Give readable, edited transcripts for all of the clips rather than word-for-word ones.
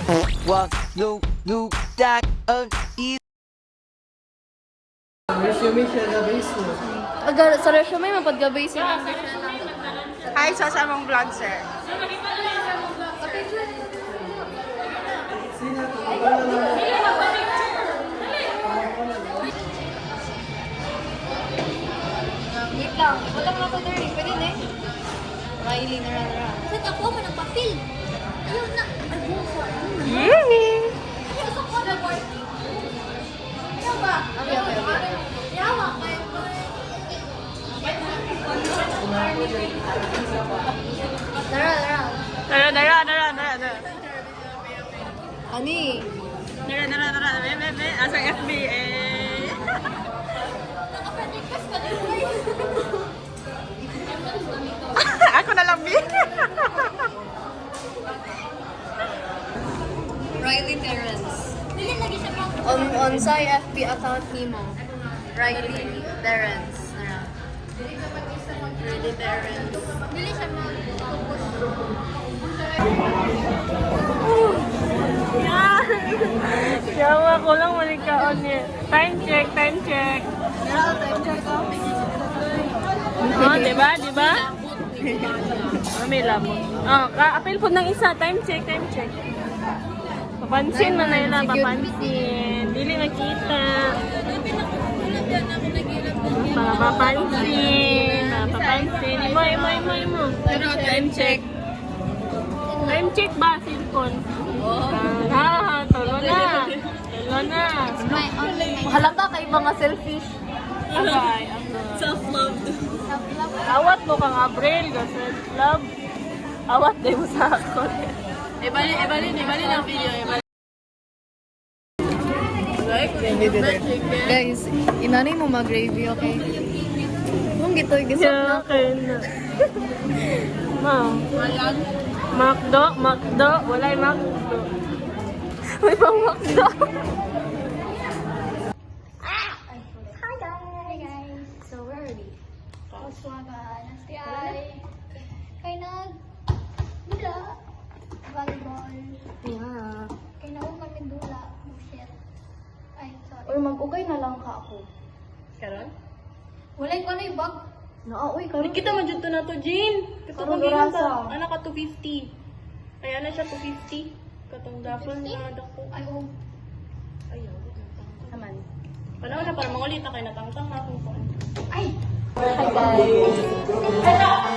Walk, look, that, easy. Resume siya na base mo. Sa resume, mapag-base yun. Hi, sa samang vlog, sir. Wait lang. Wala nga ako there. Pwede na eh. Riley na rara. Kasi ako mo ng papel. Ayun na. Ayun sa ko na board. Ayaw ba? Okay. Yawa kayo. Dara. Ani? Asa FB Naka-request ka din. Ako na lang, B. Riley Terrence. Dili lagi siya pang On sa FB account nimo. Riley Terrence. Nara. Riley Terrence. dili siya mag-focus. Yawa ko lang malikaon niya. Time check. Oh, diba? May lamon. Oh, apel po ng isa. Time check. Papansin man na yun, papansin. Dili makita. Papansin. Mo. Pero time check. Time check ba, cellphone? Tulo na. Halata kay mga selfish. Abay, self-love. Awat mo kang Abril, self-love. Awat din mo sa ako. Ibali ng video, Guys, inanay mo mag-gravy, okay? Kung gito, gisap na ako. Macdo. Walay Macdo. May pang Macdo. Hi guys. So we're ready. Kaswagan. Nasti ay. Kay nag. Dula. Volleyball. Yeah. Kay naong kami dula. Bullshit. Ay, sorry. Or mag-ugay na lang ka ako. Karon? Walay ko na yung bag. Uy, karon. Kita man dito na to, Jean. Karong Katong durasa. anak ka 250. Kaya na siya 250. Katong dapol na dako. Ay, oh. Ayaw. Naman. Panahon na para mangulita kay natangtang na akong phone. Ay! Hi guys.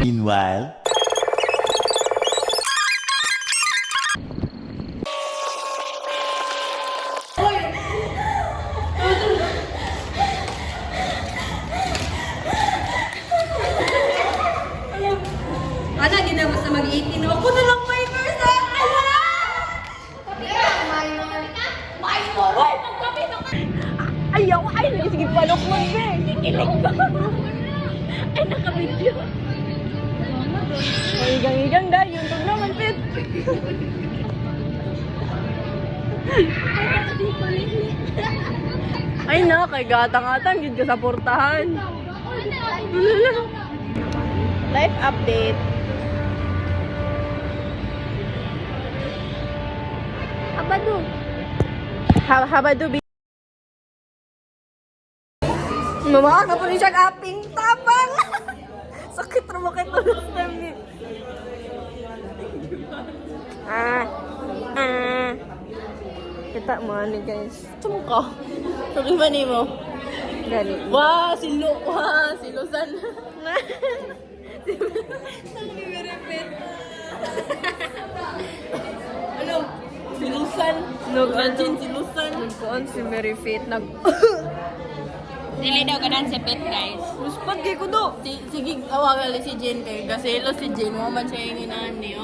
Meanwhile. Ana, ginamos na mag-18. Ako na lang may versa! Ayaw! Ay, sige palok mo, be! Kikilig ba? Ay, nakabidyo. Igang-igang dahil yung tog naman, Pit. Ay na, kay gatang-atang, yun ka sa portahan. Life update. Abado. Habado bi. Mama, ka po rin siya kaping tabang. Sakit naman kayo tulog namin. Kita mo ano guys. Tumko. Sabi ba ni mo? Gani. Wah, silusan. Ano? Silusan. Naglansin silusan. Nagkuhan si Mary Faith. Dili daw kanan si Pet, guys. Muspad kay ko do. Sige, awagali si Jen kay gaselo si Jen. Mo man siya yung inani.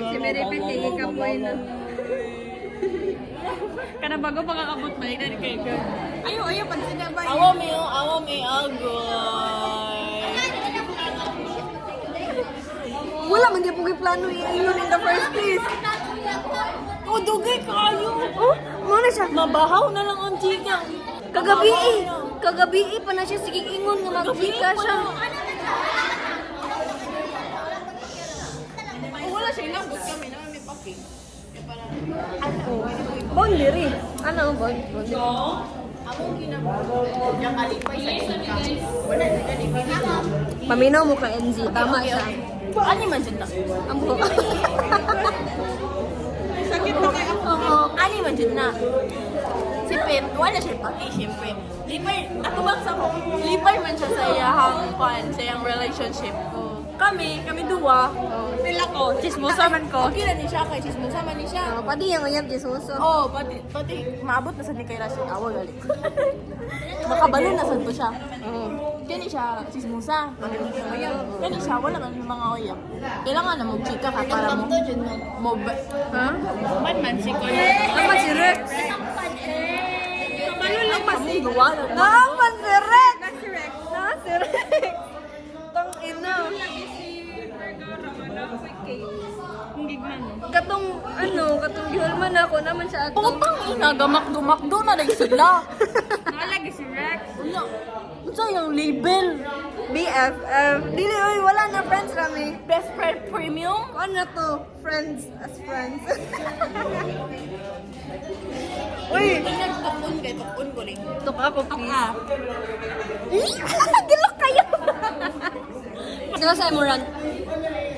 Si Mary Faith kay ikapoy na. Kana bago pagkakabot ba ina kay ka. Ayo pansin na ba? Awa may agoy. Wala man di po kay plano iingon in the first place. O dugay kayo. Oh, mo na siya. Mabahaw na lang ang chika. Kagabi pa na siya sige ingon nga magkita siya. Wala siya inabot kami na may paki. Boundary. Ano ang boundary? Among kinabot. Yang kalipay sa chika. Wala na kalipay. Paminaw mo ka NZ. Tama siya. Ani man siya na? Ang buhok. Sakit na kay ako. Ani man siya na? Si Pet, wala siya pati, siyempre. Lipay, ako bang sa ko? Lipay man siya sa iyahang sa iyang relationship ko. Kami duwa. Pila ko, chismosa man ko. Okay na ni siya kay chismosa man ni siya. Pati yung ayam Jesus. Oh, pati maabot na sa ni kay Rashi. Awa gali. Makabalo na sad po siya. Kani siya chismosa. Kani siya wala man mga oyam. Kailangan na mo chika ka para mo Ha? man si ko. Tama si Rex. Kabalo lang pa si duwa. Tama si Rex. Si Rex. Tang ina. Katong gihulman ako naman siya ato. Putang ina, gamak-dumakdo na lang sila. Nalagi si Rex. Ano? Ano yung label? BFF. Dili oy wala na friends rami. Best friend premium? Ano to? Friends as friends. Uy, Nagtukon kay tukon ko rin. tuk ako please. Gilok kayo! Sila sa Emerald.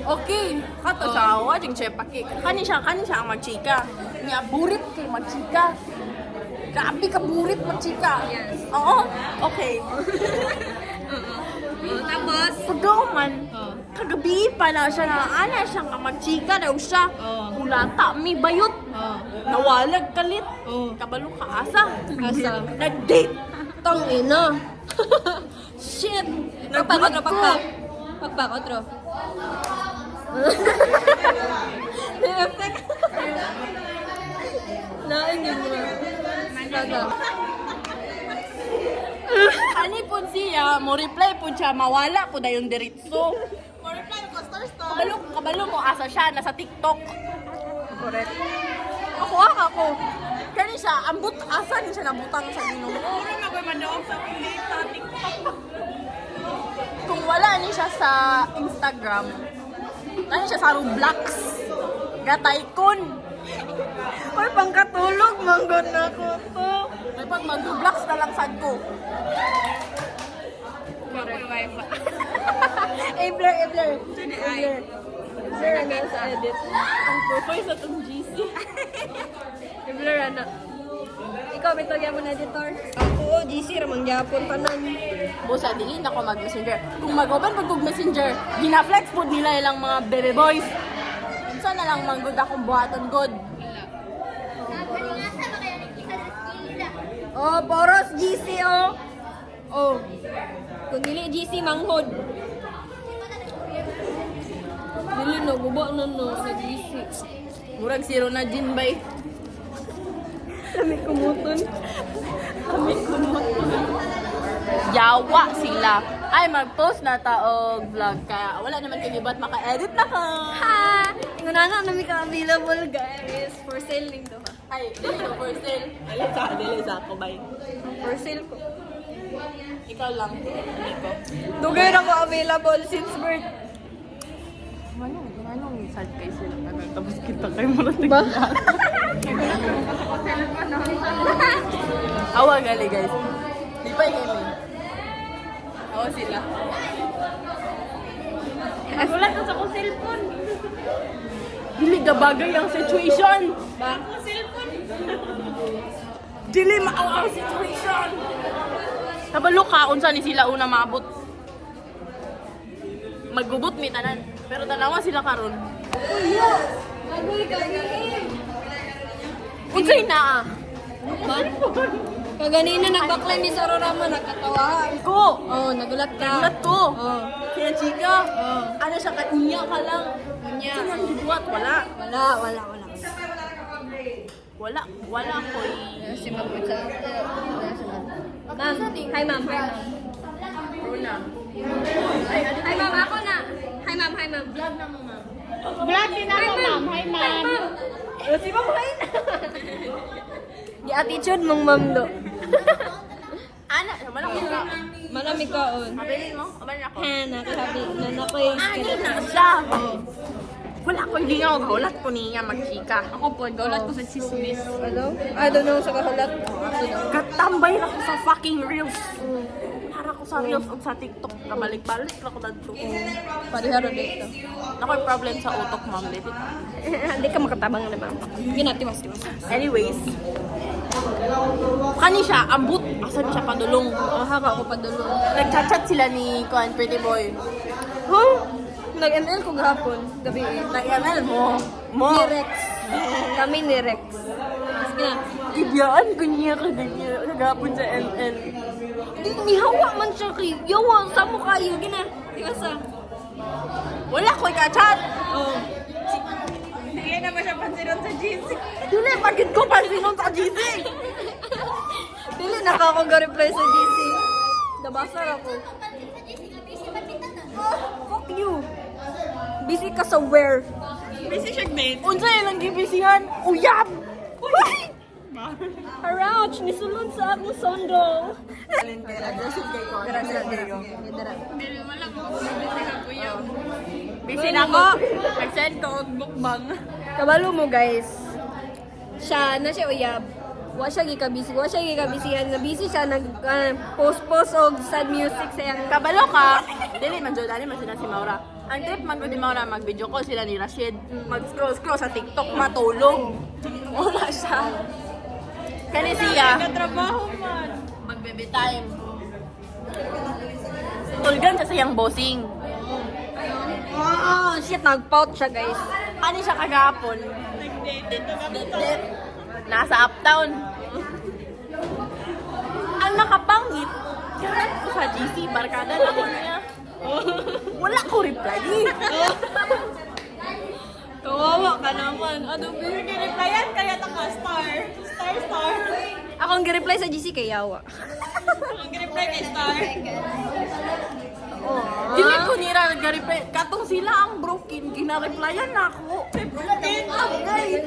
Okay, kato siya, wajing siya paki. Kani siya ang magchika. Nga, burit kay magchika. Grabe ka burit magchika. Yes. Oo, okay. Tapos, Pagkaman, kagabi pa na siya na ana siya nga magchika daw siya. Ulata, may bayot. Nawalag kalit. Kabalo ka asa. Asa? Nag-date. tang ina. Shit. Pagpak, otro. Pagpak, otro. Effect. Lain yun mo. Gaga. Ani po siya, mo reply po siya, mawala po dayon diretso. Mo reply ko star. Kabalo mo asa siya nasa TikTok. Correct. Ako. Kani siya, ambot asa ni siya nabutang sa Ginoo. Ora na koy madaog sa TikTok. Kung wala ni siya sa Instagram, nani siya sa Roblox. Gataykon. Uy, pangkatulog, manggon na ko to. May pag mag-Roblox na lang sad ko. Blur. Blur na sa edit. Ang profile sa tong GC. Blur na. Ikaw, may tagya mo na editor. Ako, GC, ramang gyapon pa nan. Busa, dili na ko mag-messenger. Kung mag-open pag messenger, gina-flex po nila ilang mga baby boys. Saan na lang manggod akong buhaton god. Oh, poros GC, oh. Oh. Kung dili GC, manghod. Dili no, gubo no, sa GC. Murag zero na din bay. Kami kumuton. Yawa sila. Ay, mag-post na taog vlog. Kaya wala naman kayo ba't maka-edit na ka. Ha! Ingunana na ka available, guys. For sale ning do ha. Ay, dili na for sale. Dili sa ako bay. For sale ko. Ikaw lang. Nico. Dugay na ko available since birth. Anong sad kayo sila? Tapos kita kayo marating. Ba? Awa gali guys. Di ba kami? Awa sila. Wala ka sa kong cellphone. Dili ka bagay ang situation. Ba? Cellphone. Dili maawa ang situation. Kabalo ka, unsa ni sila una maabot. Magbubot mi tanan. Pero tanawa sila karon. Unsay naa? Kaganina nagbaklay mi sa Rorama, nakatawa. Ko. Oh, nagulat ka. Nagulat ko. Oh. Kaya chika. Oh. Ano siya kay unya ka lang. Unya. Saan ang gibuhat? Wala. Wala. Wala ko Si Ma'am sa Ma'am, hi ma'am. Runa. Hi ma'am, ako na. Hi ma'am. Vlog na mo, ma'am. Vlog din ako ma'am. Hi ma'am. Si ma'am, hi na. Di attitude mong ma'am do. Ana, naman ako na. Marami kaon. Mabilin mo? Abalin ako. Nakasabi na nakoy. Ano na siya? Wala ko hindi nga gaulat ko niya magchika. Ako po, gaulat ko sa chismis. Ano? I don't know sa kahulat. Katambay na ko sa fucking reels. Para ko sa reels o sa TikTok. Kabalik-balik na ko dito. Pariharo dito. Ako'y problem sa utok, ma'am. Dito. Hindi ka makatabang na ma'am. Ginatiwas. Anyways. Kani siya, ambut. Asan siya padulong? Haka ako padulong. Nagchat-chat sila ni Kuan Pretty Boy. Huh? Nag-ML ko gahapon. Gabi eh. Nag-ML mo. Ni Rex. Kami ni Rex. Sige na. Ibiyaan ko niya ka ganyan. Nagapon sa ML. Nihawa man siya kay yawa. Sa mo kayo. Gina. Tiwasa. Wala ko ka-chat. Oh. Hindi naman siya pansinon sa GC. Dili, pagkit ko pansinon sa GC. Dili nakakag-reply sa GC. Nabasar ako. Fuck you. Busy ka sa where? Busy siya, mate. Unsa yun ang gibisihan? Uyab! Arouch! Nisulod sa akong sondo. Aggressive kay ko. Dara. Busy na ako. Nag-send ko og mukbang. Kabalo mo guys. Siya uyab. Wa siya gikabisihan. Na busy siya nag-post og sad music sa iyang Kabalo ka. Dili man jud ani man sila si Maura. Ang trip man ko di Maura mag-video call sila ni Rashid. Mag-scroll sa TikTok matulog. Wala siya. Kani siya. Nagtrabaho man. Mag-baby time. Tulgan siya sa iyang bossing. shit, nag-pout siya guys. Ano siya kagapon? Nag-date. Nasa uptown. Ang nakapangit. Kaya ko sa GC, barkada na ko niya. Wala ko reply. Kawawa ka naman. Ano ba? Replyan kaya taka star. Star. Ako ang reply sa GC kay Yawa. Ang reply kay star. Dili ko nira nag-reply. Katong sila ang broken, gina-replyan na ako. Wala din ang guys.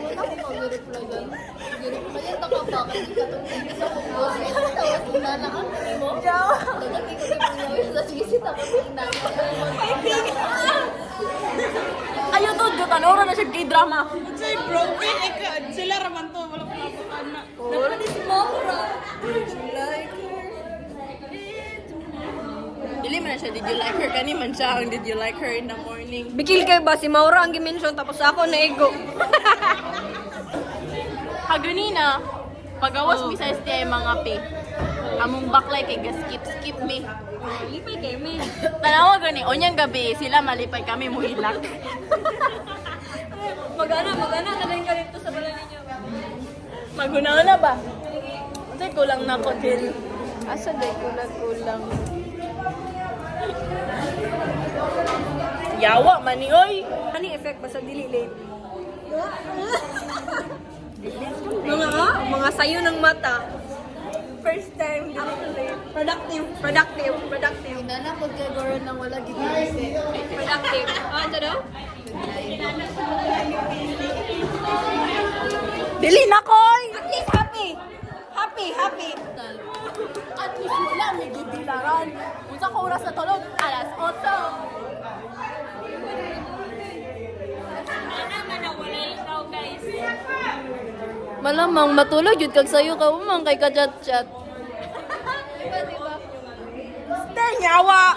Ayaw to, Jotanora na siya K-drama. Say broken, sila raman to, wala pa napakaan na. Wala ni si Maura. Dili man na siya, did you like her? Kani man siya ang did you like her in the morning. Bikil kayo ba? Si Maura ang gimension tapos ako na ego. Haganina, pagawas mi sa STI mga pi. Among baklay kay skip me. Lipay kayo, men. Tanawa gani, onyang gabi, sila malipay kami muhilak. Magana na lang ka dito sa bala ninyo. Magunaw na ba? Kasi kulang na ko din. Asa day kulang. Yawa man ni oy. Ano yung effect ba sa dili late? Mga sayo ng mata. First time dili late. Productive. Nana ko kay Goron nang wala gigising. Productive. Ano daw? Dili na koy. At least happy. At least wala higibilaran. Unsa ka oras na tulog? Alas 8. Malamang matulog yun kag sayo ka umang kay ka chat-chat. Stay nyawa!